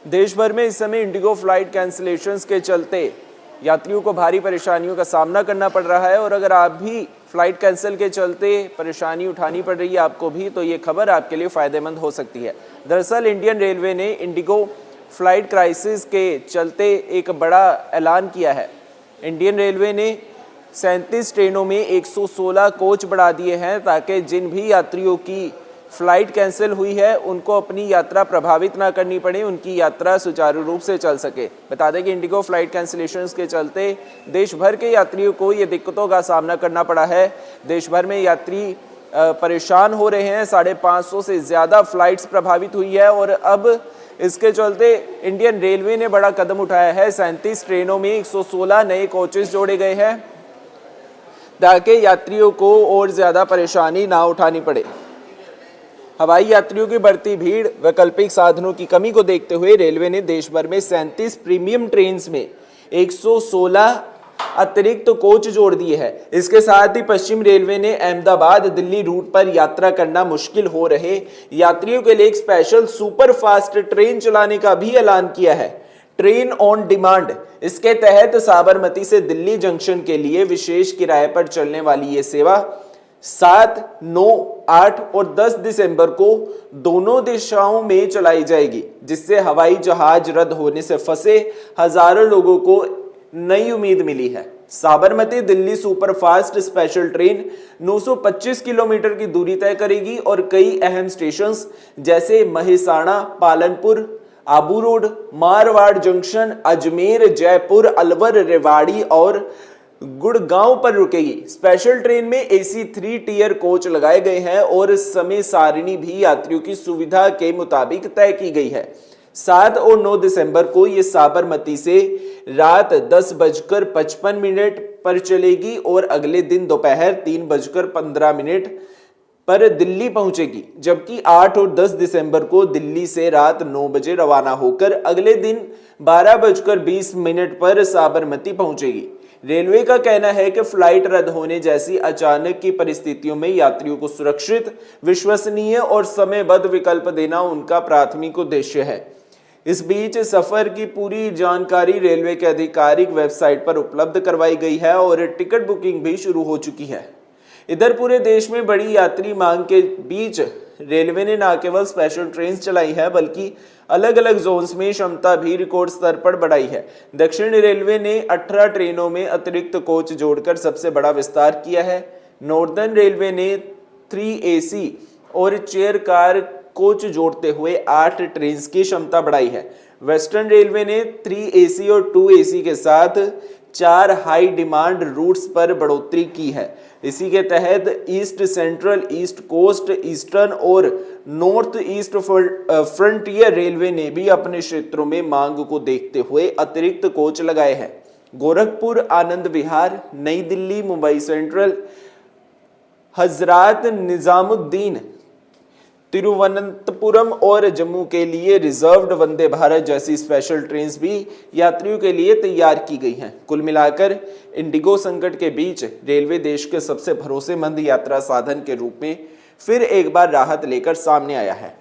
देश भर में इस समय इंडिगो फ्लाइट कैंसिलेशंस के चलते यात्रियों को भारी परेशानियों का सामना करना पड़ रहा है। और अगर आप भी फ्लाइट कैंसिल के चलते परेशानी उठानी पड़ रही है आपको भी, तो ये खबर आपके लिए फ़ायदेमंद हो सकती है। दरअसल इंडियन रेलवे ने इंडिगो फ्लाइट क्राइसिस के चलते एक बड़ा ऐलान किया है। इंडियन रेलवे ने 37 ट्रेनों में 116 कोच बढ़ा दिए हैं ताकि जिन भी यात्रियों की फ़्लाइट कैंसिल हुई है उनको अपनी यात्रा प्रभावित ना करनी पड़े, उनकी यात्रा सुचारू रूप से चल सके। बता दें कि इंडिगो फ्लाइट कैंसिलेशंस के चलते देश भर के यात्रियों को ये दिक्कतों का सामना करना पड़ा है। देश भर में यात्री परेशान हो रहे हैं। 550 से ज़्यादा फ़्लाइट्स प्रभावित हुई है और अब इसके चलते इंडियन रेलवे ने बड़ा कदम उठाया है। 37 ट्रेनों में 116 नए कोचेस जोड़े गए हैं ताकि यात्रियों को और ज़्यादा परेशानी ना उठानी पड़े। हवाई यात्रियों की बढ़ती भीड़, वैकल्पिक साधनों की कमी को देखते हुए रेलवे ने देश भर में 37 प्रीमियम ट्रेन्स में 116 अतिरिक्त कोच जोड़ दिए हैं। इसके साथ ही पश्चिम रेलवे ने अहमदाबाद दिल्ली रूट पर यात्रा करना मुश्किल हो रहे यात्रियों के लिए एक स्पेशल सुपर फास्ट ट्रेन चलाने का भी ऐलान किया है, ट्रेन ऑन डिमांड। इसके तहत साबरमती से दिल्ली जंक्शन के लिए विशेष किराए पर चलने वाली ये सेवा 7, 9, 8 और 10 दिसंबर को दोनों दिशाओं में चलाई जाएगी, जिससे हवाई जहाज रद्द होने से फंसे हजारों लोगों को नई उम्मीद मिली है। Sabarmati Delhi superfast special train 925 kilometre की दूरी तय करेगी और कई अहम स्टेशंस जैसे महेसाणा, पालनपुर, आबू रोड, मारवाड़ जंक्शन, अजमेर, जयपुर, अलवर, रेवाड़ी और गुड़गांव पर रुकेगी। स्पेशल ट्रेन में AC 3 टियर कोच लगाए गए हैं और समय सारणी भी यात्रियों की सुविधा के मुताबिक तय की गई है। 7 और 9 दिसंबर को ये साबरमती से रात 10:55 पर चलेगी और अगले दिन दोपहर 3:15 पर दिल्ली पहुंचेगी, जबकि 8 और 10 दिसंबर को दिल्ली से रात 9 बजे रवाना होकर अगले दिन 12:20 पर साबरमती पहुंचेगी। रेलवे का कहना है कि फ्लाइट रद्द होने जैसी अचानक की परिस्थितियों में यात्रियों को सुरक्षित, विश्वसनीय और समयबद्ध विकल्प देना उनका प्राथमिक उद्देश्य है। इस बीच सफर की पूरी जानकारी रेलवे के आधिकारिक वेबसाइट पर उपलब्ध करवाई गई है और टिकट बुकिंग भी शुरू हो चुकी है। इधर पूरे देश में बड़ी यात्री मांग के बीच रेलवे ने न केवल स्पेशल ट्रेन चलाई है बल्कि अलग अलग जोन्स में क्षमता भी रिकॉर्ड स्तर पर बढ़ाई है। दक्षिण रेलवे ने 18 ट्रेनों में अतिरिक्त कोच जोड़कर सबसे बड़ा विस्तार किया है। नॉर्दर्न रेलवे ने 3 AC और चेयर कार कोच जोड़ते हुए 8 ट्रेन की क्षमता बढ़ाई है। वेस्टर्न रेलवे ने 3 AC और 2 AC के साथ 4 हाई डिमांड रूट्स पर बढ़ोतरी की है। इसी के तहत east central, east coast, eastern और नॉर्थ ईस्ट फ्रंटियर रेलवे ने भी अपने क्षेत्रों में मांग को देखते हुए अतिरिक्त कोच लगाए हैं। गोरखपुर, आनंद विहार, नई दिल्ली, मुंबई सेंट्रल, हजरत निजामुद्दीन, तिरुवनंतपुरम और जम्मू के लिए रिजर्व्ड वंदे भारत जैसी स्पेशल ट्रेन्स भी यात्रियों के लिए तैयार की गई हैं। कुल मिलाकर इंडिगो संकट के बीच रेलवे देश के सबसे भरोसेमंद यात्रा साधन के रूप में फिर एक बार राहत लेकर सामने आया है।